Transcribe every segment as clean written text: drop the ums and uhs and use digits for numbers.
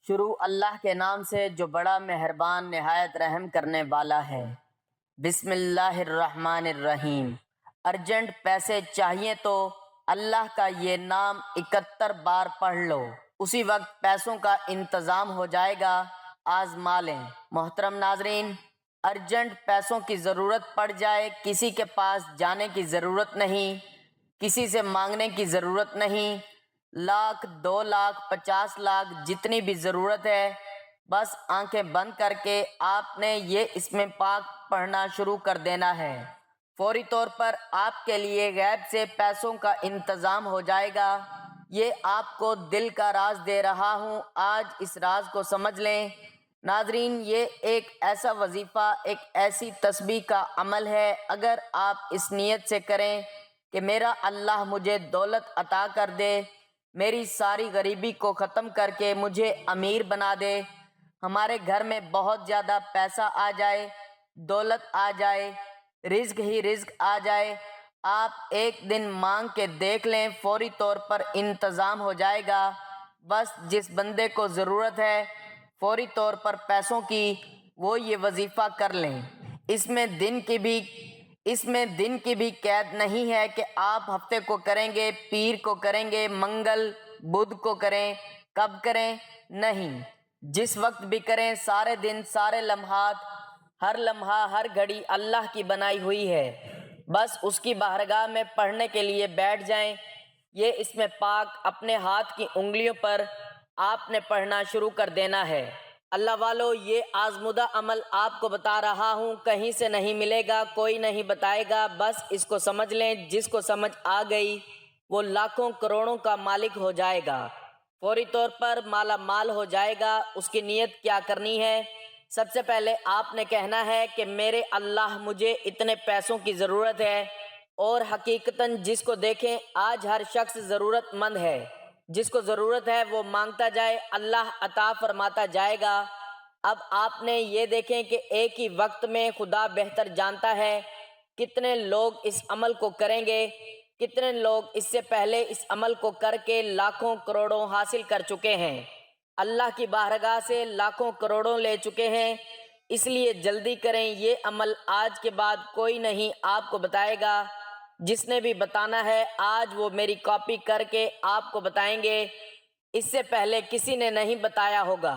شروع اللہ کے نام سے جو بڑا مہربان نہایت رحم کرنے والا ہے۔ بسم اللہ الرحمن الرحیم۔ ارجنٹ پیسے چاہیے تو اللہ کا یہ نام 71 بار پڑھ لو، اسی وقت پیسوں کا انتظام ہو جائے گا، آزما لیں۔ محترم ناظرین، ارجنٹ پیسوں کی ضرورت پڑ جائے، کسی کے پاس جانے کی ضرورت نہیں، کسی سے مانگنے کی ضرورت نہیں، 1,00,000 2,00,000 50 لاکھ جتنی بھی ضرورت ہے، بس آنکھیں بند کر کے آپ نے یہ اسم پاک پڑھنا شروع کر دینا ہے۔ فوری طور پر آپ کے لیے غیب سے پیسوں کا انتظام ہو جائے گا۔ یہ آپ کو دل کا راز دے رہا ہوں، آج اس راز کو سمجھ لیں۔ ناظرین، یہ ایک ایسا وظیفہ، ایک ایسی تسبیح کا عمل ہے، اگر آپ اس نیت سے کریں کہ میرا اللہ مجھے دولت عطا کر دے، میری ساری غریبی کو ختم کر کے مجھے امیر بنا دے، ہمارے گھر میں بہت زیادہ پیسہ آ جائے، دولت آ جائے، رزق ہی رزق آ جائے، آپ ایک دن مانگ کے دیکھ لیں، فوری طور پر انتظام ہو جائے گا۔ بس جس بندے کو ضرورت ہے فوری طور پر پیسوں کی، وہ یہ وظیفہ کر لیں۔ اس میں دن کی بھی قید نہیں ہے کہ آپ ہفتے کو کریں گے، پیر کو کریں گے، منگل بدھ کو کریں، کب کریں، نہیں، جس وقت بھی کریں، سارے دن، سارے لمحات، ہر لمحہ، ہر گھڑی اللہ کی بنائی ہوئی ہے، بس اس کی بارگاہ میں پڑھنے کے لیے بیٹھ جائیں۔ یہ اسم پاک اپنے ہاتھ کی انگلیوں پر آپ نے پڑھنا شروع کر دینا ہے۔ اللہ والو، یہ آزمودہ عمل آپ کو بتا رہا ہوں، کہیں سے نہیں ملے گا، کوئی نہیں بتائے گا، بس اس کو سمجھ لیں۔ جس کو سمجھ آ گئی وہ لاکھوں کروڑوں کا مالک ہو جائے گا، فوری طور پر مالا مال ہو جائے گا۔ اس کی نیت کیا کرنی ہے؟ سب سے پہلے آپ نے کہنا ہے کہ میرے اللہ، مجھے اتنے پیسوں کی ضرورت ہے، اور حقیقتاً جس کو دیکھیں آج ہر شخص ضرورت مند ہے، جس کو ضرورت ہے وہ مانگتا جائے، اللہ عطا فرماتا جائے گا۔ اب آپ نے یہ دیکھیں کہ ایک ہی وقت میں خدا بہتر جانتا ہے کتنے لوگ اس عمل کو کریں گے، کتنے لوگ اس سے پہلے اس عمل کو کر کے لاکھوں کروڑوں حاصل کر چکے ہیں، اللہ کی بارگاہ سے لاکھوں کروڑوں لے چکے ہیں۔ اس لیے جلدی کریں، یہ عمل آج کے بعد کوئی نہیں آپ کو بتائے گا، جس نے بھی بتانا ہے آج وہ میری کاپی کر کے آپ کو بتائیں گے، اس سے پہلے کسی نے نہیں بتایا ہوگا۔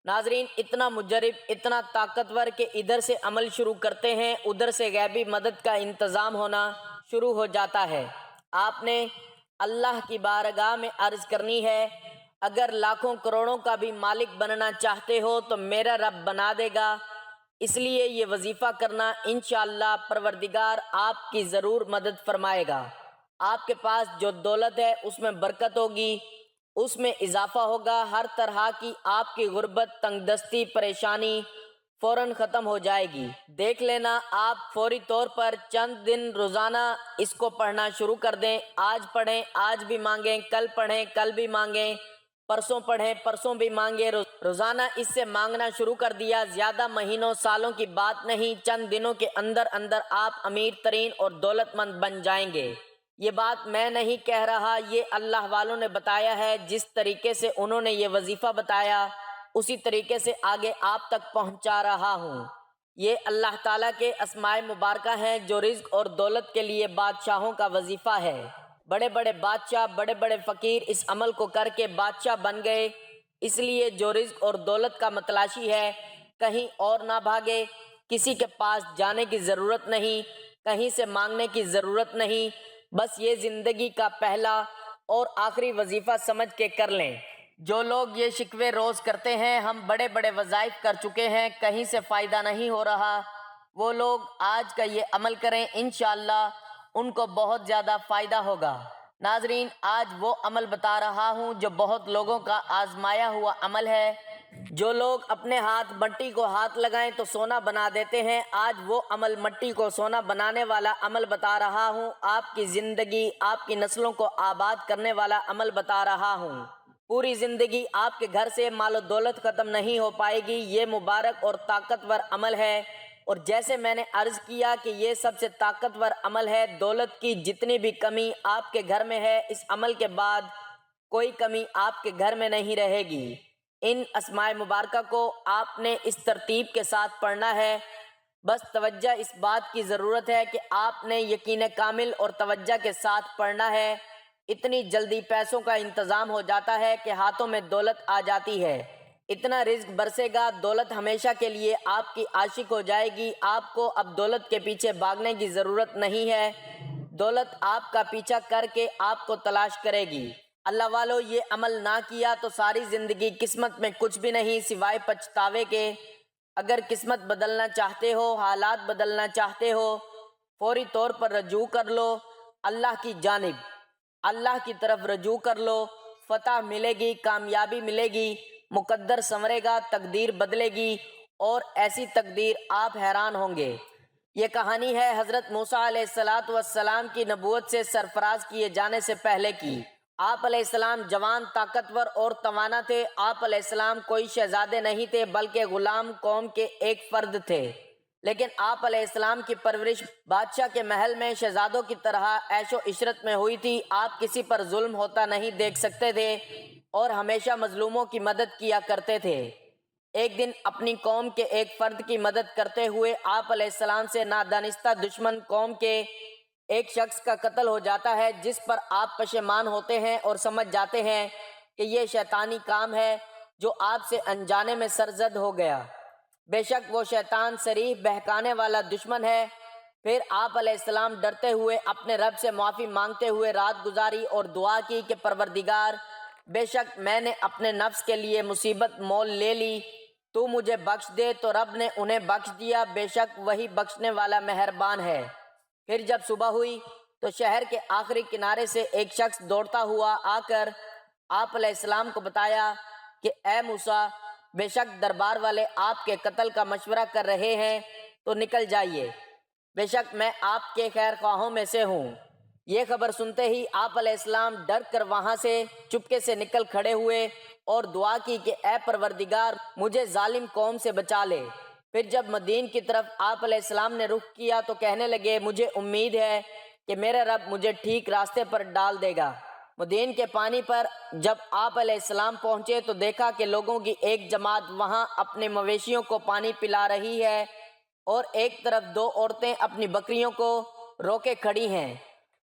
ناظرین، اتنا مجرب، اتنا طاقتور کہ ادھر سے عمل شروع کرتے ہیں، ادھر سے غیبی مدد کا انتظام ہونا شروع ہو جاتا ہے۔ آپ نے اللہ کی بارگاہ میں عرض کرنی ہے، اگر لاکھوں کروڑوں کا بھی مالک بننا چاہتے ہو تو میرا رب بنا دے گا، اس لیے یہ وظیفہ کرنا، انشاءاللہ پروردگار آپ کی ضرور مدد فرمائے گا۔ آپ کے پاس جو دولت ہے اس میں برکت ہوگی، اس میں اضافہ ہوگا، ہر طرح کی آپ کی غربت، تنگ دستی، پریشانی فوراً ختم ہو جائے گی۔ دیکھ لینا، آپ فوری طور پر چند دن روزانہ اس کو پڑھنا شروع کر دیں، آج پڑھیں، آج بھی مانگیں، کل پڑھیں، کل بھی مانگیں، پرسوں پڑھیں، پرسوں بھی مانگیں، روزانہ اس سے مانگنا شروع کر دیا، زیادہ مہینوں سالوں کی بات نہیں، چند دنوں کے اندر اندر آپ امیر ترین اور دولت مند بن جائیں گے۔ یہ بات میں نہیں کہہ رہا، یہ اللہ والوں نے بتایا ہے، جس طریقے سے انہوں نے یہ وظیفہ بتایا اسی طریقے سے آگے آپ تک پہنچا رہا ہوں۔ یہ اللہ تعالیٰ کے اسماء مبارکہ ہیں جو رزق اور دولت کے لیے بادشاہوں کا وظیفہ ہے۔ بڑے بڑے بادشاہ، بڑے بڑے فقیر اس عمل کو کر کے بادشاہ بن گئے، اس لیے جو رزق اور دولت کا متلاشی ہے کہیں اور نہ بھاگے، کسی کے پاس جانے کی ضرورت نہیں، کہیں سے مانگنے کی ضرورت نہیں، بس یہ زندگی کا پہلا اور آخری وظیفہ سمجھ کے کر لیں۔ جو لوگ یہ شکوے روز کرتے ہیں ہم بڑے بڑے وظائف کر چکے ہیں، کہیں سے فائدہ نہیں ہو رہا، وہ لوگ آج کا یہ عمل کریں، انشاءاللہ ان کو بہت زیادہ فائدہ ہوگا۔ ناظرین، آج وہ عمل بتا رہا ہوں جو بہت لوگوں کا آزمایا ہوا عمل ہے۔ جو لوگ اپنے ہاتھ مٹی کو ہاتھ لگائیں تو سونا بنا دیتے ہیں، آج وہ عمل مٹی کو سونا بنانے والا عمل بتا رہا ہوں، آپ کی زندگی، آپ کی نسلوں کو آباد کرنے والا عمل بتا رہا ہوں۔ پوری زندگی آپ کے گھر سے مال و دولت ختم نہیں ہو پائے گی، یہ مبارک اور طاقتور عمل ہے، اور جیسے میں نے عرض کیا کہ یہ سب سے طاقتور عمل ہے، دولت کی جتنی بھی کمی آپ کے گھر میں ہے، اس عمل کے بعد کوئی کمی آپ کے گھر میں نہیں رہے گی۔ ان اسماء مبارکہ کو آپ نے اس ترتیب کے ساتھ پڑھنا ہے۔ بس توجہ اس بات کی ضرورت ہے کہ آپ نے یقین کامل اور توجہ کے ساتھ پڑھنا ہے۔ اتنی جلدی پیسوں کا انتظام ہو جاتا ہے کہ ہاتھوں میں دولت آ جاتی ہے، اتنا رزق برسے گا، دولت ہمیشہ کے لیے آپ کی عاشق ہو جائے گی۔ آپ کو اب دولت کے پیچھے بھاگنے کی ضرورت نہیں ہے، دولت آپ کا پیچھا کر کے آپ کو تلاش کرے گی۔ اللہ والو، یہ عمل نہ کیا تو ساری زندگی قسمت میں کچھ بھی نہیں سوائے پچھتاوے کے۔ اگر قسمت بدلنا چاہتے ہو، حالات بدلنا چاہتے ہو، فوری طور پر رجوع کر لو اللہ کی جانب، اللہ کی طرف رجوع کر لو، فتح ملے گی، کامیابی ملے گی، مقدر سنورے گا، تقدیر بدلے گی، اور ایسی تقدیر آپ حیران ہوں گے۔ یہ کہانی ہے حضرت موسیٰ علیہ السلام کی نبوت سے سرفراز کیے جانے سے پہلے کی۔ آپ علیہ السلام جوان، طاقتور اور توانا تھے۔ آپ علیہ السلام کوئی شہزادے نہیں تھے بلکہ غلام قوم کے ایک فرد تھے، لیکن آپ علیہ السلام کی پرورش بادشاہ کے محل میں شہزادوں کی طرح عیش و عشرت میں ہوئی تھی۔ آپ کسی پر ظلم ہوتا نہیں دیکھ سکتے تھے اور ہمیشہ مظلوموں کی مدد کیا کرتے تھے۔ ایک دن اپنی قوم کے ایک فرد کی مدد کرتے ہوئے آپ علیہ السلام سے نادانستہ دشمن قوم کے ایک شخص کا قتل ہو جاتا ہے، جس پر آپ پشیمان ہوتے ہیں اور سمجھ جاتے ہیں کہ یہ شیطانی کام ہے جو آپ سے انجانے میں سرزد ہو گیا۔ بے شک وہ شیطان صریح بہکانے والا دشمن ہے۔ پھر آپ علیہ السلام ڈرتے ہوئے اپنے رب سے معافی مانگتے ہوئے رات گزاری اور دعا کی کہ پروردگار، بے شک میں نے اپنے نفس کے لیے مصیبت مول لے لی، تو مجھے بخش دے۔ تو رب نے انہیں بخش دیا، بے شک وہی بخشنے والا مہربان ہے۔ پھر جب صبح ہوئی تو شہر کے آخری کنارے سے ایک شخص دوڑتا ہوا آ کر آپ علیہ السلام کو بتایا کہ اے موسیٰ، بے شک دربار والے آپ کے قتل کا مشورہ کر رہے ہیں، تو نکل جائیے، بے شک میں آپ کے خیر خواہوں میں سے ہوں۔ یہ خبر سنتے ہی آپ علیہ السلام ڈر کر وہاں سے چپکے سے نکل کھڑے ہوئے اور دعا کی کہ اے پروردگار، مجھے ظالم قوم سے بچا لے۔ پھر جب مدین کی طرف آپ علیہ السلام نے رخ کیا تو کہنے لگے، مجھے امید ہے کہ میرے رب مجھے ٹھیک راستے پر ڈال دے گا۔ مدین کے پانی پر جب آپ علیہ السلام پہنچے تو دیکھا کہ لوگوں کی ایک جماعت وہاں اپنے مویشیوں کو پانی پلا رہی ہے اور ایک طرف دو عورتیں اپنی بکریوں کو روکے کھڑی ہیں۔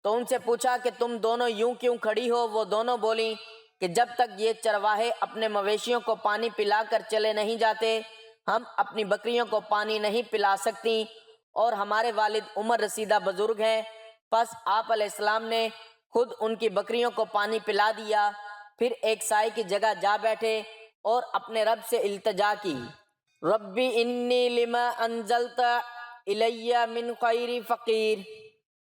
تو ان سے پوچھا کہ تم دونوں یوں کیوں کھڑی ہو؟ وہ دونوں بولیں کہ جب تک یہ چرواہے اپنے مویشیوں کو پانی پلا کر چلے نہیں جاتے، ہم اپنی بکریوں کو پانی نہیں پلا سکتی، اور ہمارے والد عمر رسیدہ بزرگ ہیں۔ پس آپ علیہ السلام نے خود ان کی بکریوں کو پانی پلا دیا، پھر ایک سائے کی جگہ جا بیٹھے اور اپنے رب سے التجا کی، ربی انی لما انزلت الی من خیر فقیر،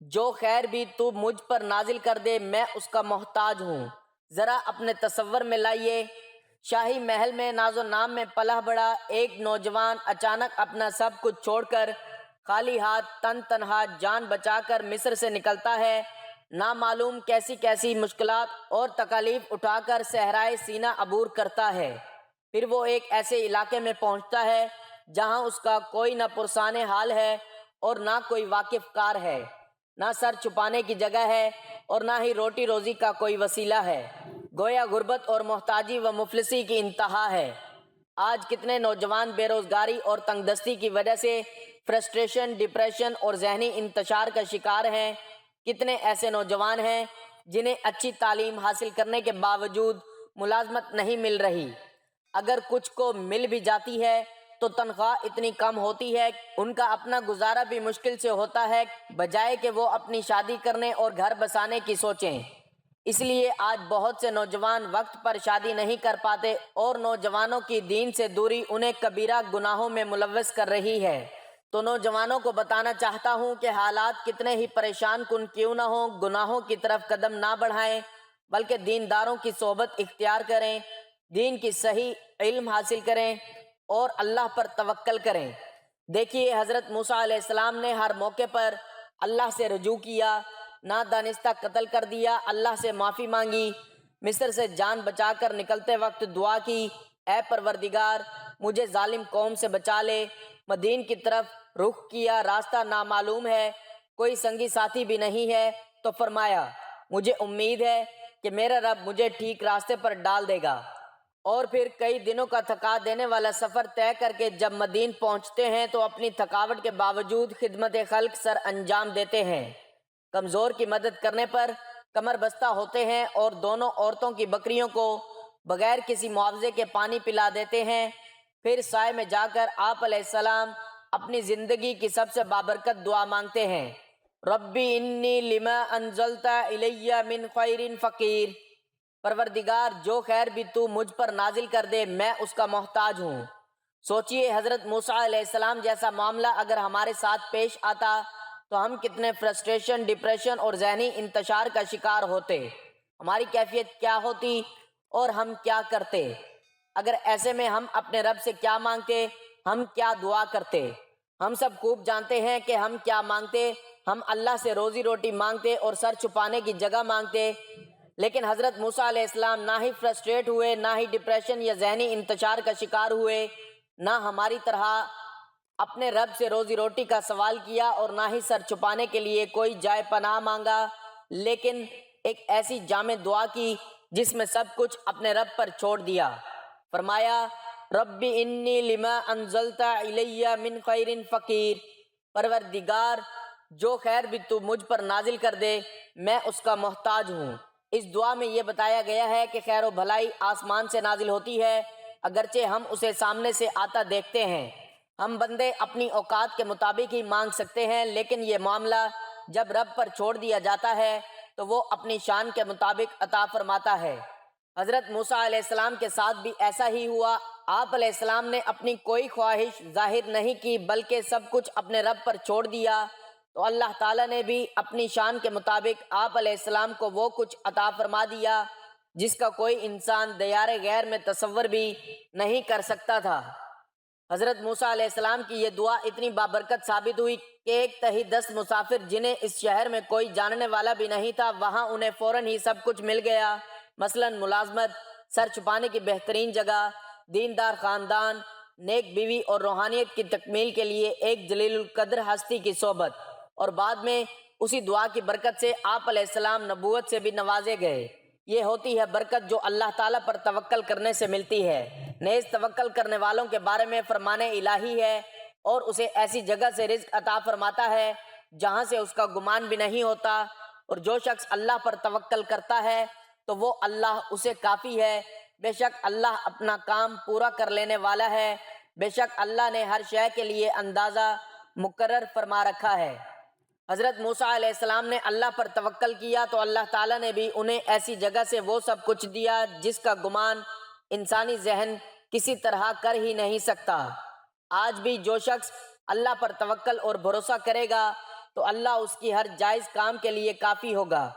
جو خیر بھی تو مجھ پر نازل کر دے میں اس کا محتاج ہوں۔ ذرا اپنے تصور میں لائیے، شاہی محل میں ناز و نام میں پلہ بڑا ایک نوجوان اچانک اپنا سب کچھ چھوڑ کر خالی ہاتھ تن تنہا جان بچا کر مصر سے نکلتا ہے، نامعلوم کیسی کیسی مشکلات اور تکالیف اٹھا کر صحرائے سینا عبور کرتا ہے۔ پھر وہ ایک ایسے علاقے میں پہنچتا ہے جہاں اس کا کوئی نہ پرسان حال ہے اور نہ کوئی واقف کار ہے، نہ سر چھپانے کی جگہ ہے اور نہ ہی روٹی روزی کا کوئی وسیلہ ہے، گویا غربت اور محتاجی و مفلسی کی انتہا ہے۔ آج کتنے نوجوان بے روزگاری اور تنگ دستی کی وجہ سے فرسٹریشن، ڈپریشن اور ذہنی انتشار کا شکار ہیں۔ کتنے ایسے نوجوان ہیں جنہیں اچھی تعلیم حاصل کرنے کے باوجود ملازمت نہیں مل رہی، اگر کچھ کو مل بھی جاتی ہے تو تنخواہ اتنی کم ہوتی ہے ان کا اپنا گزارا بھی مشکل سے ہوتا ہے، بجائے کہ وہ اپنی شادی کرنے اور گھر بسانے کی سوچیں۔ اس لیے آج بہت سے نوجوان وقت پر شادی نہیں کر پاتے اور نوجوانوں کی دین سے دوری انہیں کبیرہ گناہوں میں ملوث کر رہی ہے۔ تو نوجوانوں کو بتانا چاہتا ہوں کہ حالات کتنے ہی پریشان کن کیوں نہ ہوں، گناہوں کی طرف قدم نہ بڑھائیں بلکہ دینداروں کی صحبت اختیار کریں، دین کی صحیح علم حاصل کریں اور اللہ پر توکل کریں۔ دیکھیے حضرت موسیٰ علیہ السلام نے ہر موقع پر اللہ سے رجوع کیا، نادانستہ قتل کر دیا، اللہ سے معافی مانگی، مصر سے جان بچا کر نکلتے وقت دعا کی، اے پروردگار مجھے ظالم قوم سے بچا لے۔ مدین کی طرف رخ کیا، راستہ نامعلوم ہے، کوئی سنگی ساتھی بھی نہیں ہے، تو فرمایا مجھے امید ہے کہ میرا رب مجھے ٹھیک راستے پر ڈال دے گا۔ اور پھر کئی دنوں کا تھکا دینے والا سفر طے کر کے جب مدین پہنچتے ہیں تو اپنی تھکاوٹ کے باوجود خدمت خلق سر انجام دیتے ہیں، کمزور کی مدد کرنے پر کمر بستہ ہوتے ہیں اور دونوں عورتوں کی بکریوں کو بغیر کسی معاوضے کے پانی پلا دیتے ہیں۔ پھر سائے میں جا کر آپ علیہ السلام اپنی زندگی کی سب سے بابرکت دعا مانگتے ہیں، ربی انی لما انزلت الی من خیر فقیر، پروردگار جو خیر بھی تو مجھ پر نازل کر دے میں اس کا محتاج ہوں۔ سوچئے حضرت موسیٰ علیہ السلام جیسا معاملہ اگر ہمارے ساتھ پیش آتا تو ہم کتنے فرسٹریشن، ڈپریشن اور ذہنی انتشار کا شکار ہوتے، ہماری کیفیت کیا ہوتی اور ہم کیا کرتے۔ اگر ایسے میں ہم اپنے رب سے کیا مانگتے، ہم کیا دعا کرتے۔ ہم سب خوب جانتے ہیں کہ ہم کیا مانگتے، ہم اللہ سے روزی روٹی مانگتے اور سر چھپانے کی جگہ مانگتے، لیکن حضرت موسیٰ علیہ السلام نہ ہی فرسٹریٹ ہوئے، نہ ہی ڈپریشن یا ذہنی انتشار کا شکار ہوئے، نہ ہماری طرح اپنے رب سے روزی روٹی کا سوال کیا اور نہ ہی سر چھپانے کے لیے کوئی جائے پناہ مانگا، لیکن ایک ایسی جامع دعا کی جس میں سب کچھ اپنے رب پر چھوڑ دیا۔ فرمایا، ربی انی لما انزلت الی من خیر فقیر، پروردگار جو خیر بھی تو مجھ پر نازل کر دے میں اس کا محتاج ہوں۔ اس دعا میں یہ بتایا گیا ہے کہ خیر و بھلائی آسمان سے نازل ہوتی ہے، اگرچہ ہم اسے سامنے سے آتا دیکھتے ہیں۔ ہم بندے اپنی اوقات کے مطابق ہی مانگ سکتے ہیں، لیکن یہ معاملہ جب رب پر چھوڑ دیا جاتا ہے تو وہ اپنی شان کے مطابق عطا فرماتا ہے۔ حضرت موسیٰ علیہ السلام کے ساتھ بھی ایسا ہی ہوا۔ آپ علیہ السلام نے اپنی کوئی خواہش ظاہر نہیں کی بلکہ سب کچھ اپنے رب پر چھوڑ دیا، تو اللہ تعالیٰ نے بھی اپنی شان کے مطابق آپ علیہ السلام کو وہ کچھ عطا فرما دیا جس کا کوئی انسان دیار غیر میں تصور بھی نہیں کر سکتا تھا۔ حضرت موسیٰ علیہ السلام کی یہ دعا اتنی بابرکت ثابت ہوئی کہ ایک تہی 10 مسافر جنہیں اس شہر میں کوئی جاننے والا بھی نہیں تھا، وہاں انہیں فوراً ہی سب کچھ مل گیا، مثلاً ملازمت، سر چھپانے کی بہترین جگہ، دیندار خاندان، نیک بیوی اور روحانیت کی تکمیل کے لیے ایک جلیل القدر ہستی کی صحبت، اور بعد میں اسی دعا کی برکت سے آپ علیہ السلام نبوت سے بھی نوازے گئے۔ یہ ہوتی ہے برکت جو اللہ تعالیٰ پر توکل کرنے سے ملتی ہے۔ نیز توکل کرنے والوں کے بارے میں فرمان الہی ہے اور اسے ایسی جگہ سے رزق عطا فرماتا ہے جہاں سے اس کا گمان بھی نہیں ہوتا، اور جو شخص اللہ پر توکل کرتا ہے تو وہ اللہ اسے کافی ہے۔ بے شک اللہ اپنا کام پورا کر لینے والا ہے، بے شک اللہ نے ہر شے کے لیے اندازہ مقرر فرما رکھا ہے۔ حضرت موسیٰ علیہ السلام نے اللہ پر توکل کیا تو اللہ تعالیٰ نے بھی انہیں ایسی جگہ سے وہ سب کچھ دیا جس کا گمان انسانی ذہن کسی طرح کر ہی نہیں سکتا۔ آج بھی جو شخص اللہ پر توکل اور بھروسہ کرے گا تو اللہ اس کی ہر جائز کام کے لیے کافی ہوگا۔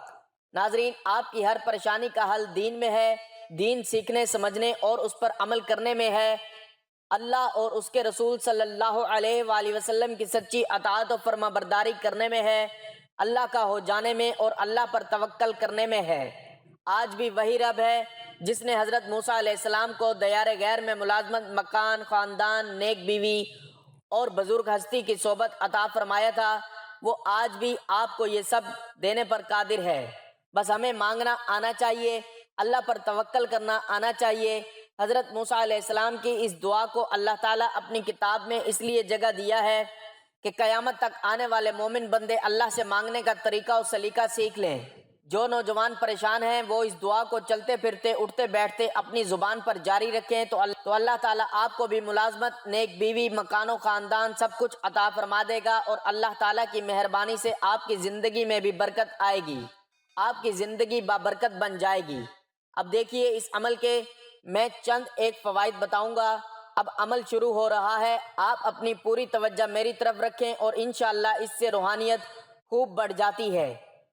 ناظرین، آپ کی ہر پریشانی کا حل دین میں ہے، دین سیکھنے، سمجھنے اور اس پر عمل کرنے میں ہے، اللہ اور اس کے رسول صلی اللہ علیہ وآلہ وسلم کی سچی اطاعت و فرما برداری کرنے میں ہے، اللہ کا ہو جانے میں اور اللہ پر توکل کرنے میں ہے۔ آج بھی وہی رب ہے جس نے حضرت موسیٰ علیہ السلام کو دیار غیر میں ملازمت، مکان، خاندان، نیک بیوی اور بزرگ ہستی کی صحبت عطا فرمایا تھا، وہ آج بھی آپ کو یہ سب دینے پر قادر ہے۔ بس ہمیں مانگنا آنا چاہیے، اللہ پر توکل کرنا آنا چاہیے۔ حضرت موسیٰ علیہ السلام کی اس دعا کو اللہ تعالیٰ اپنی کتاب میں اس لیے جگہ دیا ہے کہ قیامت تک آنے والے مومن بندے اللہ سے مانگنے کا طریقہ و سلیقہ سیکھ لیں۔ جو نوجوان پریشان ہیں وہ اس دعا کو چلتے پھرتے، اٹھتے بیٹھتے اپنی زبان پر جاری رکھیں تو اللہ تعالیٰ آپ کو بھی ملازمت، نیک بیوی، مکان و خاندان سب کچھ عطا فرما دے گا، اور اللہ تعالیٰ کی مہربانی سے آپ کی زندگی میں بھی برکت آئے گی، آپ کی زندگی بابرکت بن جائے گی۔ اب دیکھیے اس عمل کے میں چند ایک فوائد بتاؤں گا۔ اب عمل شروع ہو رہا ہے، آپ اپنی پوری توجہ میری طرف رکھیں اور انشاءاللہ اس سے روحانیت خوب بڑھ جاتی ہے۔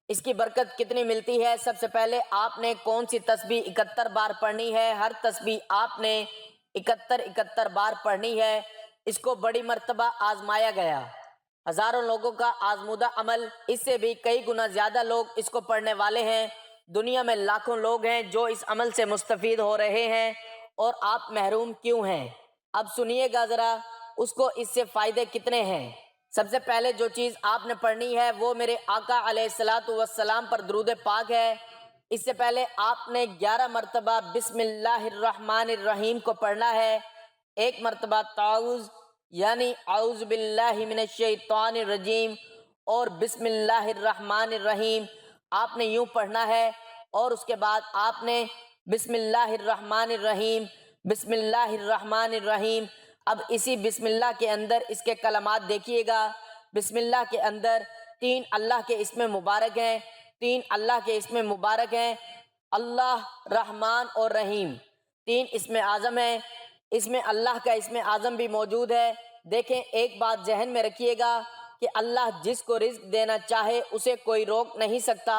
اس کی برکت کتنی ملتی ہے؟ سب سے پہلے آپ نے کون سی تسبیح 71 بار پڑھنی ہے؟ ہر تسبیح آپ نے 71 بار پڑھنی ہے۔ اس کو بڑی مرتبہ آزمایا گیا، ہزاروں لوگوں کا آزمودہ عمل، اس سے بھی کئی گنا زیادہ لوگ اس کو پڑھنے والے ہیں۔ دنیا میں لاکھوں لوگ ہیں جو اس عمل سے مستفید ہو رہے ہیں، اور آپ محروم کیوں ہیں؟ اب سنیے گا ذرا، اس کو اس سے فائدے کتنے ہیں۔ سب سے پہلے جو چیز آپ نے پڑھنی ہے وہ میرے آقا علیہ الصلوۃ والسلام پر درود پاک ہے۔ اس سے پہلے آپ نے 11 مرتبہ بسم اللہ الرحمن الرحیم کو پڑھنا ہے، ایک مرتبہ تعوذ یعنی اعوذ باللہ من الشیطان الرجیم اور بسم اللہ الرحمن الرحیم آپ نے یوں پڑھنا ہے، اور اس کے بعد آپ نے بسم اللہ الرحمن الرحیم بسم اللہ الرحمن الرحیم۔ اب اسی بسم اللہ کے اندر اس کے کلمات دیکھیے گا۔ بسم اللہ کے اندر 3 اللہ کے اسم مبارک ہیں، 3 اللہ کے اسم مبارک ہیں، اللہ، رحمان اور رحیم، 3 اسم اعظم ہیں۔ اس میں اللہ کا اسم اعظم بھی موجود ہے۔ دیکھیں، ایک بات ذہن میں رکھیے گا کہ اللہ جس کو رزق دینا چاہے اسے کوئی روک نہیں سکتا،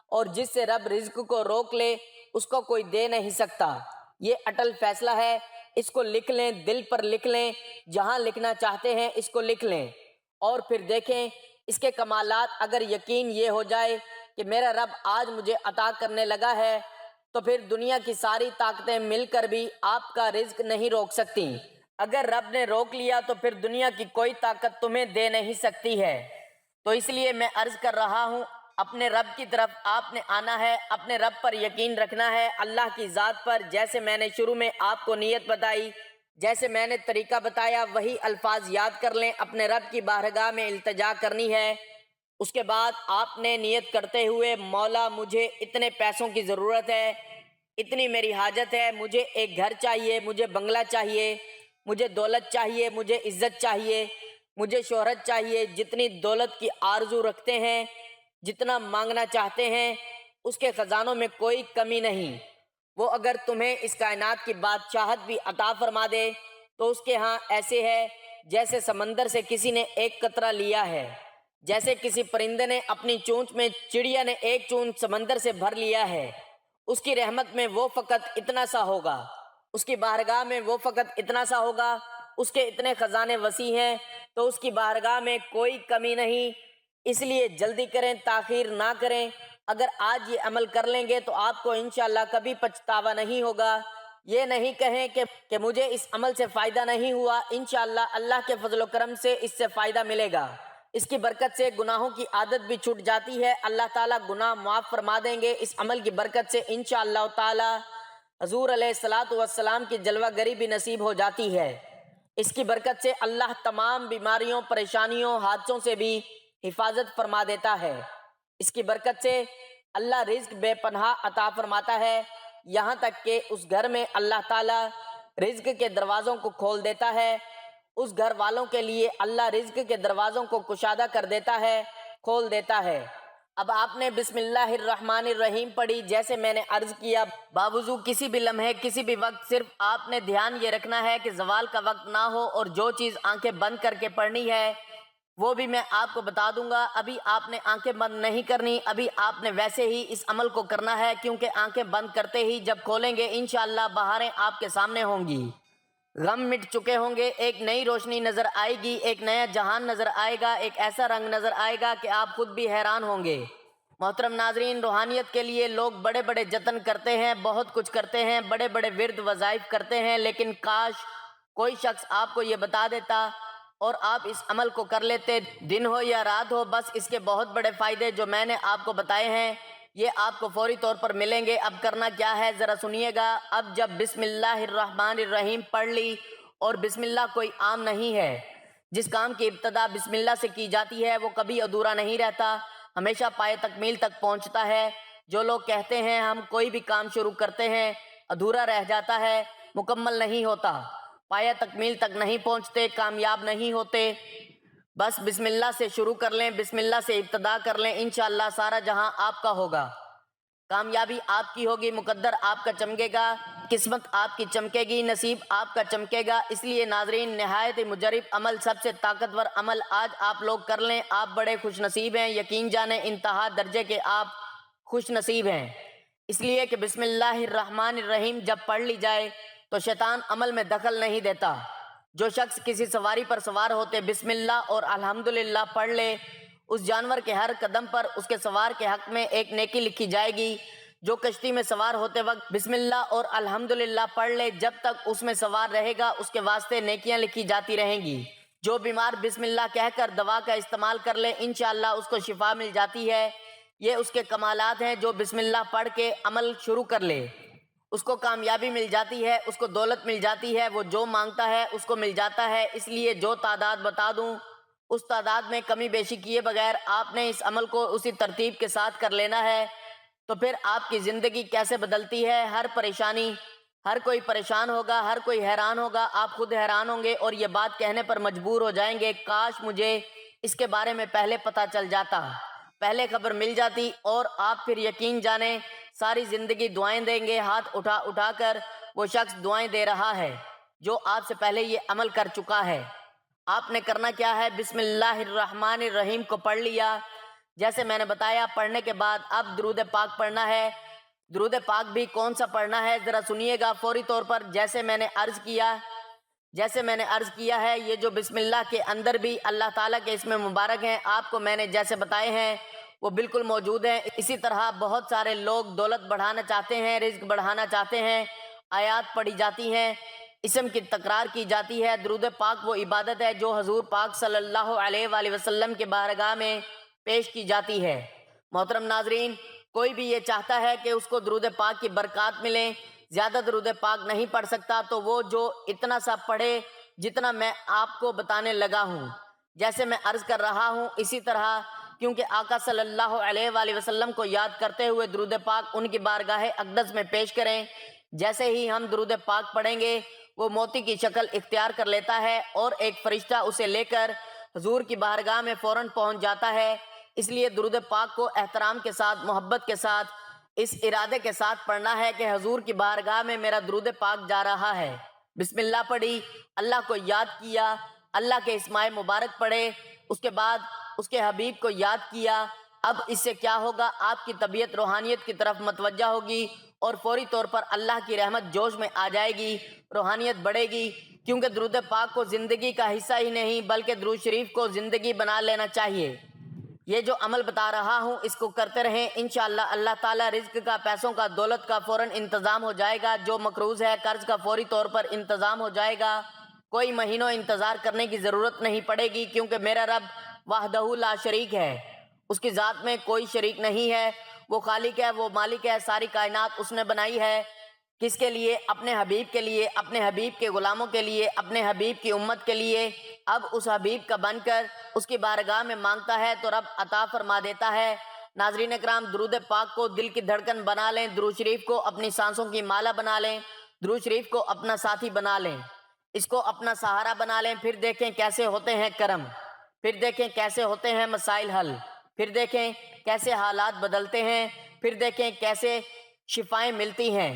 اور جس سے رب رزق کو روک لے اس کو کوئی دے نہیں سکتا۔ یہ اٹل فیصلہ ہے، اس کو لکھ لیں، دل پر لکھ لیں، جہاں لکھنا چاہتے ہیں اس کو لکھ لیں، اور پھر دیکھیں اس کے کمالات۔ اگر یقین یہ ہو جائے کہ میرا رب آج مجھے عطا کرنے لگا ہے، تو پھر دنیا کی ساری طاقتیں مل کر بھی آپ کا رزق نہیں روک سکتی۔ اگر رب نے روک لیا تو پھر دنیا کی کوئی طاقت تمہیں دے نہیں سکتی ہے۔ تو اس لیے میں عرض کر رہا ہوں، اپنے رب کی طرف آپ نے آنا ہے، اپنے رب پر یقین رکھنا ہے، اللہ کی ذات پر۔ جیسے میں نے شروع میں آپ کو نیت بتائی، جیسے میں نے طریقہ بتایا، وہی الفاظ یاد کر لیں، اپنے رب کی بارگاہ میں التجا کرنی ہے۔ اس کے بعد آپ نے نیت کرتے ہوئے، مولا مجھے اتنے پیسوں کی ضرورت ہے، اتنی میری حاجت ہے، مجھے ایک گھر چاہیے، مجھے بنگلہ چاہیے، مجھے دولت چاہیے، مجھے عزت چاہیے، مجھے شہرت چاہیے۔ جتنی دولت کی آرزو رکھتے ہیں، جتنا مانگنا چاہتے ہیں، اس کے خزانوں میں کوئی کمی نہیں۔ وہ اگر تمہیں اس کائنات کی بادشاہت بھی عطا فرما دے تو اس کے ہاں ایسے ہے جیسے سمندر سے کسی نے ایک قطرہ لیا ہے، جیسے کسی پرندے نے اپنی چونچ میں چڑیا نے ایک چونچ سمندر سے بھر لیا ہے۔ اس کی رحمت میں وہ فقط اتنا سا ہوگا، اس کی بارگاہ میں وہ فقط اتنا سا ہوگا، اس کے اتنے خزانے وسیع ہیں، تو اس کی بارگاہ میں کوئی کمی نہیں۔ اس لیے جلدی کریں، تاخیر نہ کریں۔ اگر آج یہ عمل کر لیں گے تو آپ کو انشاءاللہ کبھی پچھتاوا نہیں ہوگا۔ یہ نہیں کہیں کہ مجھے اس عمل سے فائدہ نہیں ہوا، انشاءاللہ اللہ کے فضل و کرم سے اس سے فائدہ ملے گا۔ اس کی برکت سے گناہوں کی عادت بھی چھوٹ جاتی ہے، اللہ تعالیٰ گناہ معاف فرما دیں گے اس عمل کی برکت سے انشاءاللہ تعالیٰ۔ حضور علیہ الصلاۃ والسلام کی جلوہ گری بھی نصیب ہو جاتی ہے۔ اس کی برکت سے اللہ تمام بیماریوں، پریشانیوں، حادثوں سے بھی حفاظت فرما دیتا ہے۔ اس کی برکت سے اللہ رزق بے پناہ عطا فرماتا ہے، یہاں تک کہ اس گھر میں اللہ تعالیٰ رزق کے دروازوں کو کھول دیتا ہے، اس گھر والوں کے لیے اللہ رزق کے دروازوں کو کشادہ کر دیتا ہے، کھول دیتا ہے۔ اب آپ نے بسم اللہ الرحمن الرحیم پڑھی، جیسے میں نے عرض کیا، باوضو کسی بھی لمحے، کسی بھی وقت صرف آپ نے دھیان یہ رکھنا ہے کہ زوال کا وقت نہ ہو، اور جو چیز آنکھیں بند کر کے پڑھنی ہے وہ بھی میں آپ کو بتا دوں گا۔ ابھی آپ نے آنکھیں بند نہیں کرنی، ابھی آپ نے ویسے ہی اس عمل کو کرنا ہے، کیونکہ آنکھیں بند کرتے ہی جب کھولیں گے انشاءاللہ بہاریں آپ کے سامنے ہوں گی، غم مٹ چکے ہوں گے، ایک نئی روشنی نظر آئے گی، ایک نیا جہان نظر آئے گا، ایک ایسا رنگ نظر آئے گا کہ آپ خود بھی حیران ہوں گے۔ محترم ناظرین، روحانیت کے لیے لوگ بڑے بڑے جتن کرتے ہیں، بہت کچھ کرتے ہیں، بڑے بڑے ورد وظائف کرتے ہیں، لیکن کاش کوئی شخص آپ کو یہ بتا دیتا اور آپ اس عمل کو کر لیتے، دن ہو یا رات ہو، بس اس کے بہت بڑے فائدے جو میں نے آپ کو بتائے ہیں یہ آپ کو فوری طور پر ملیں گے۔ اب کرنا کیا ہے ذرا سنیے گا۔ اب جب بسم اللہ الرحمن الرحیم پڑھ لی، اور بسم اللہ کوئی عام نہیں ہے، جس کام کی ابتدا بسم اللہ سے کی جاتی ہے وہ کبھی ادھورا نہیں رہتا، ہمیشہ پائے تکمیل تک پہنچتا ہے۔ جو لوگ کہتے ہیں ہم کوئی بھی کام شروع کرتے ہیں ادھورا رہ جاتا ہے، مکمل نہیں ہوتا، پایہ تکمیل تک نہیں پہنچتے، کامیاب نہیں ہوتے، بس بسم اللہ سے شروع کر لیں، بسم اللہ سے ابتدا کر لیں، انشاءاللہ سارا جہاں آپ کا ہوگا، کامیابی آپ کی ہوگی، مقدر آپ کا چمکے گا، قسمت آپ کی چمکے گی، نصیب آپ کا چمکے گا۔ اس لیے ناظرین، نہایت مجرب عمل، سب سے طاقتور عمل آج آپ لوگ کر لیں، آپ بڑے خوش نصیب ہیں، یقین جانیں انتہا درجے کے آپ خوش نصیب ہیں، اس لیے کہ بسم اللہ الرحمن الرحیم جب پڑھ لی جائے تو شیطان عمل میں دخل نہیں دیتا۔ جو شخص کسی سواری پر سوار ہوتے بسم اللہ اور الحمدللہ پڑھ لے، اس جانور کے ہر قدم پر اس کے سوار کے حق میں ایک نیکی لکھی جائے گی۔ جو کشتی میں سوار ہوتے وقت بسم اللہ اور الحمدللہ پڑھ لے، جب تک اس میں سوار رہے گا اس کے واسطے نیکیاں لکھی جاتی رہیں گی۔ جو بیمار بسم اللہ کہہ کر دوا کا استعمال کر لے، انشاءاللہ اس کو شفا مل جاتی ہے۔ یہ اس کے کمالات ہیں جو بسم اللہ پڑھ کے عمل شروع کر لے اس کو کامیابی مل جاتی ہے، اس کو دولت مل جاتی ہے، وہ جو مانگتا ہے اس کو مل جاتا ہے۔ اس لیے جو تعداد بتا دوں اس تعداد میں کمی بیشی کیے بغیر آپ نے اس عمل کو اسی ترتیب کے ساتھ کر لینا ہے، تو پھر آپ کی زندگی کیسے بدلتی ہے۔ ہر پریشانی، ہر کوئی پریشان ہوگا، ہر کوئی حیران ہوگا، آپ خود حیران ہوں گے اور یہ بات کہنے پر مجبور ہو جائیں گے، کاش مجھے اس کے بارے میں پہلے پتہ چل جاتا، پہلے خبر مل جاتی۔ اور آپ پھر یقین جانیں ساری زندگی دعائیں دیں گے، ہاتھ اٹھا اٹھا کر وہ شخص دعائیں دے رہا ہے جو آپ سے پہلے یہ عمل کر چکا ہے۔ آپ نے کرنا کیا ہے، بسم اللہ الرحمن الرحیم کو پڑھ لیا جیسے میں نے بتایا۔ پڑھنے کے بعد اب درود پاک پڑھنا ہے۔ درود پاک بھی کون سا پڑھنا ہے ذرا سنیے گا فوری طور پر۔ جیسے میں نے عرض کیا ہے، یہ جو بسم اللہ کے اندر بھی اللہ تعالیٰ کے اسم مبارک ہیں، آپ کو میں نے جیسے بتائے ہیں وہ بالکل موجود ہیں۔ اسی طرح بہت سارے لوگ دولت بڑھانا چاہتے ہیں، رزق بڑھانا چاہتے ہیں، آیات پڑھی جاتی ہیں، اسم کی تکرار کی جاتی ہے۔ درود پاک وہ عبادت ہے جو حضور پاک صلی اللہ علیہ وآلہ وسلم کے بارگاہ میں پیش کی جاتی ہے۔ محترم ناظرین، کوئی بھی یہ چاہتا ہے کہ اس کو درود پاک کی برکات ملیں، زیادہ درود پاک نہیں پڑھ سکتا، تو وہ جو اتنا سا پڑھے جتنا میں آپ کو بتانے لگا ہوں، جیسے میں عرض کر رہا ہوں اسی طرح، کیونکہ آقا صلی اللہ علیہ وآلہ وسلم کو یاد کرتے ہوئے درود پاک ان کی بارگاہ اقدس میں پیش کریں۔ جیسے ہی ہم درود پاک پڑھیں گے وہ موتی کی شکل اختیار کر لیتا ہے اور ایک فرشتہ اسے لے کر حضور کی بارگاہ میں فوراً پہنچ جاتا ہے۔ اس لیے درود پاک کو احترام کے ساتھ، محبت کے ساتھ، اس ارادے کے ساتھ پڑھنا ہے کہ حضور کی بارگاہ میں میرا درود پاک جا رہا ہے۔ بسم اللہ پڑھی، اللہ کو یاد کیا، اللہ کے اسماء مبارک پڑھے، اس کے بعد اس کے حبیب کو یاد کیا۔ اب اس سے کیا ہوگا، آپ کی طبیعت روحانیت کی طرف متوجہ ہوگی اور فوری طور پر اللہ کی رحمت جوش میں آ جائے گی، روحانیت بڑھے گی، کیونکہ درود پاک کو زندگی کا حصہ ہی نہیں بلکہ درود شریف کو زندگی بنا لینا چاہیے۔ یہ جو عمل بتا رہا ہوں اس کو کرتے رہیں، انشاءاللہ اللہ تعالیٰ رزق کا، پیسوں کا، دولت کا فوراً انتظام ہو جائے گا۔ جو مقروض ہے قرض کا فوری طور پر انتظام ہو جائے گا، کوئی مہینوں انتظار کرنے کی ضرورت نہیں پڑے گی، کیونکہ میرا رب وحدہ لا شریک ہے، اس کی ذات میں کوئی شریک نہیں ہے، وہ خالق ہے، وہ مالک ہے، ساری کائنات اس نے بنائی ہے۔ کس کے لیے؟ اپنے حبیب کے لیے، اپنے حبیب کے غلاموں کے لیے، اپنے حبیب کی امت کے لیے۔ اب اس حبیب کا بن کر اس کی بارگاہ میں مانگتا ہے تو رب عطا فرما دیتا ہے۔ ناظرین اکرام، درود پاک کو دل کی دھڑکن بنا لیں، درود شریف کو اپنی سانسوں کی مالا بنا لیں، درود شریف کو اپنا ساتھی بنا لیں، اس کو اپنا سہارا بنا لیں۔ پھر دیکھیں کیسے ہوتے ہیں کرم، پھر دیکھیں کیسے ہوتے ہیں مسائل حل، پھر دیکھیں کیسے حالات بدلتے ہیں، پھر دیکھیں کیسے شفائیں ملتی ہیں،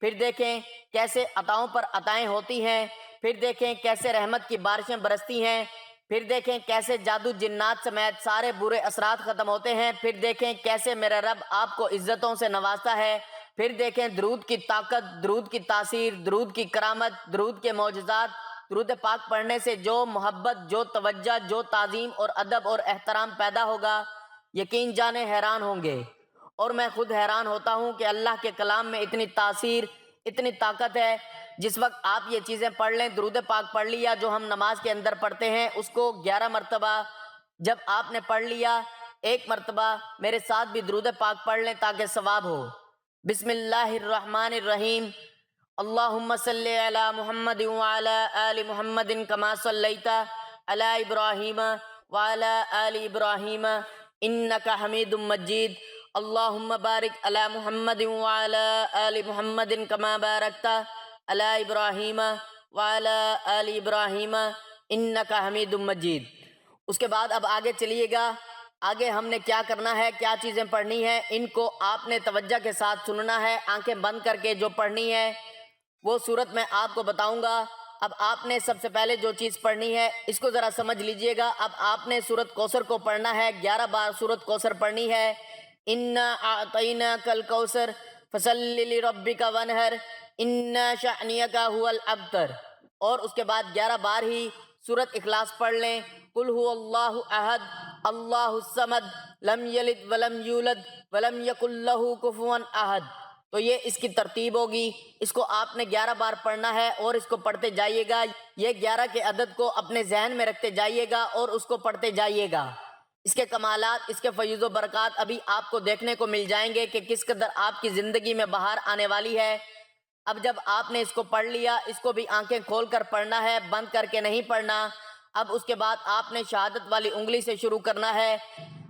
پھر دیکھیں کیسے عطاؤں پر عطائیں ہوتی ہیں، پھر دیکھیں کیسے رحمت کی بارشیں برستی ہیں، پھر دیکھیں کیسے جادو جنات سمیت سارے برے اثرات ختم ہوتے ہیں، پھر دیکھیں کیسے میرا رب آپ کو عزتوں سے نوازتا ہے، پھر دیکھیں درود کی طاقت، درود کی تاثیر، درود کی کرامت، درود کے معجزات۔ درود پاک پڑھنے سے جو محبت، جو توجہ، جو تعظیم اور ادب اور احترام پیدا ہوگا، یقین جانیں حیران ہوں گے۔ اور میں خود حیران ہوتا ہوں کہ اللہ کے کلام میں اتنی تاثیر، اتنی طاقت ہے۔ جس وقت آپ یہ چیزیں پڑھ لیں، درود پاک پڑھ لیا جو ہم نماز کے اندر پڑھتے ہیں، اس کو 11 مرتبہ جب آپ نے پڑھ لیا، ایک مرتبہ میرے ساتھ بھی درود پاک پڑھ لیں تاکہ ثواب ہو۔ بسم اللہ الرحمن الرحیم، اللہم صلی علی محمد وعلی آل محمد کما صلیت علی ابراہیم وعلی آل ابراہیم انک حمید مجید، اللہم بارک علی محمد وعلی آل محمد کما بارکت علی ابراہیم وعلی آل ابراہیم انک حمید مجید۔ اس کے بعد اب آگے چلیے گا، آگے ہم نے کیا کرنا ہے، کیا چیزیں پڑھنی ہیں، ان کو آپ نے توجہ کے ساتھ سننا ہے، آنکھیں بند کر کے جو پڑھنی ہے وہ صورت میں آپ کو بتاؤں گا۔ اب آپ نے سب سے پہلے جو چیز پڑھنی ہے اس کو ذرا سمجھ لیجئے گا۔ اب آپ نے سورۃ کوثر کو پڑھنا ہے، 11 بار سورۃ کوثر پڑھنی ہے۔ انا اعطیناک الکوثر فصلی لربک وانحر ان شانئک ھو الابتر، اور اس کے بعد 11 بار ہی سورۃ اخلاص پڑھ لیں۔ قل هو اللہ احد اللہ الصمد لم یلد ولم یولد ولم یکن لہ کفوا احد۔ تو یہ اس کی ترتیب ہوگی، اس کو آپ نے 11 بار پڑھنا ہے اور اس کو پڑھتے جائیے گا۔ یہ 11 کے عدد کو اپنے ذہن میں رکھتے جائیے گا اور اس کو پڑھتے جائیے گا۔ اس کے کمالات، اس کے فیض و برکات ابھی آپ کو دیکھنے کو مل جائیں گے کہ کس قدر آپ کی زندگی میں بہار آنے والی ہے۔ اب جب آپ نے اس کو پڑھ لیا، اس کو بھی آنکھیں کھول کر پڑھنا ہے، بند کر کے نہیں پڑھنا۔ اب اس کے بعد آپ نے شہادت والی انگلی سے شروع کرنا ہے،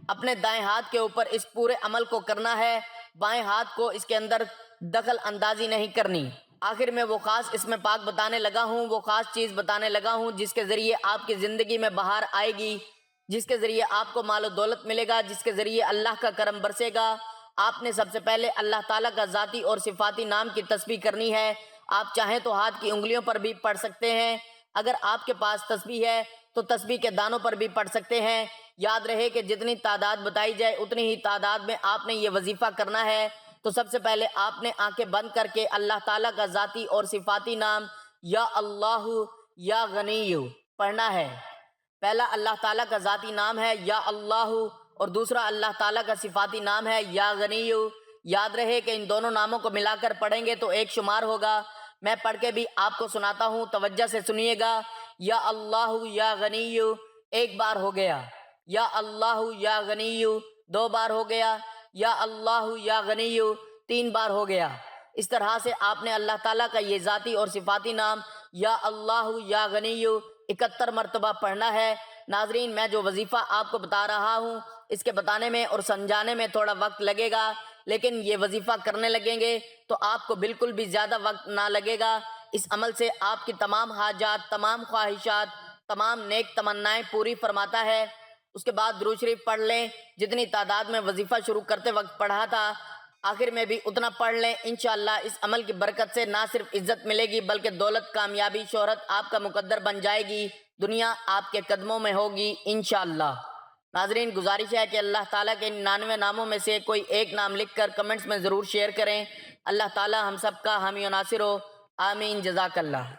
اپنے دائیں ہاتھ کے اوپر اس پورے عمل کو کرنا ہے، بائیں ہاتھ کو اس کے اندر دخل اندازی نہیں کرنی۔ آخر میں وہ خاص اس میں پاک بتانے لگا ہوں، وہ خاص چیز بتانے لگا ہوں جس کے ذریعے آپ کی زندگی میں بہار آئے گی، جس کے ذریعے آپ کو مال و دولت ملے گا، جس کے ذریعے اللہ کا کرم برسے گا۔ آپ نے سب سے پہلے اللہ تعالیٰ کا ذاتی اور صفاتی نام کی تسبیح کرنی ہے۔ آپ چاہیں تو ہاتھ کی انگلیوں پر بھی پڑھ سکتے ہیں، اگر آپ کے پاس تسبیح ہے تو تسبیح کے دانوں پر بھی پڑھ سکتے ہیں۔ یاد رہے کہ جتنی تعداد بتائی جائے اتنی ہی تعداد میں آپ نے یہ وظیفہ کرنا ہے۔ تو سب سے پہلے آپ نے آنکھیں بند کر کے اللہ تعالیٰ کا ذاتی اور صفاتی نام یا اللہ یا غنی پڑھنا ہے۔ پہلا اللہ تعالیٰ کا ذاتی نام ہے یا اللہ، اور دوسرا اللہ تعالیٰ کا صفاتی نام ہے یا غنی۔ یاد رہے کہ ان دونوں ناموں کو ملا کر پڑھیں گے تو ایک شمار ہوگا۔ میں پڑھ کے بھی آپ کو سناتا ہوں، توجہ سے سنیے گا۔ یا اللہ یا غنی ایک بار ہو گیا، یا اللہ یا غنی دو بار ہو گیا، یا اللہ یا غنی تین بار ہو گیا۔ اس طرح سے آپ نے اللہ تعالیٰ کا یہ ذاتی اور صفاتی نام یا اللہ یا غنی 71 مرتبہ پڑھنا ہے۔ ناظرین، میں جو وظیفہ آپ کو بتا رہا ہوں اس کے بتانے میں اور سمجھانے میں تھوڑا وقت لگے گا، لیکن یہ وظیفہ کرنے لگیں گے تو آپ کو بالکل بھی زیادہ وقت نہ لگے گا۔ اس عمل سے آپ کی تمام حاجات، تمام خواہشات، تمام نیک تمنائیں پوری فرماتا ہے۔ اس کے بعد درود شریف پڑھ لیں، جتنی تعداد میں وظیفہ شروع کرتے وقت پڑھا تھا آخر میں بھی اتنا پڑھ لیں۔ انشاءاللہ اس عمل کی برکت سے نہ صرف عزت ملے گی بلکہ دولت، کامیابی، شہرت آپ کا مقدر بن جائے گی، دنیا آپ کے قدموں میں ہوگی انشاءاللہ۔ ناظرین، گزارش ہے کہ اللہ تعالیٰ کے 99 ناموں میں سے کوئی ایک نام لکھ کر کمنٹس میں ضرور شیئر کریں۔ اللہ تعالیٰ ہم سب کا حامی و ناصر ہو، آمین، جزاک اللہ۔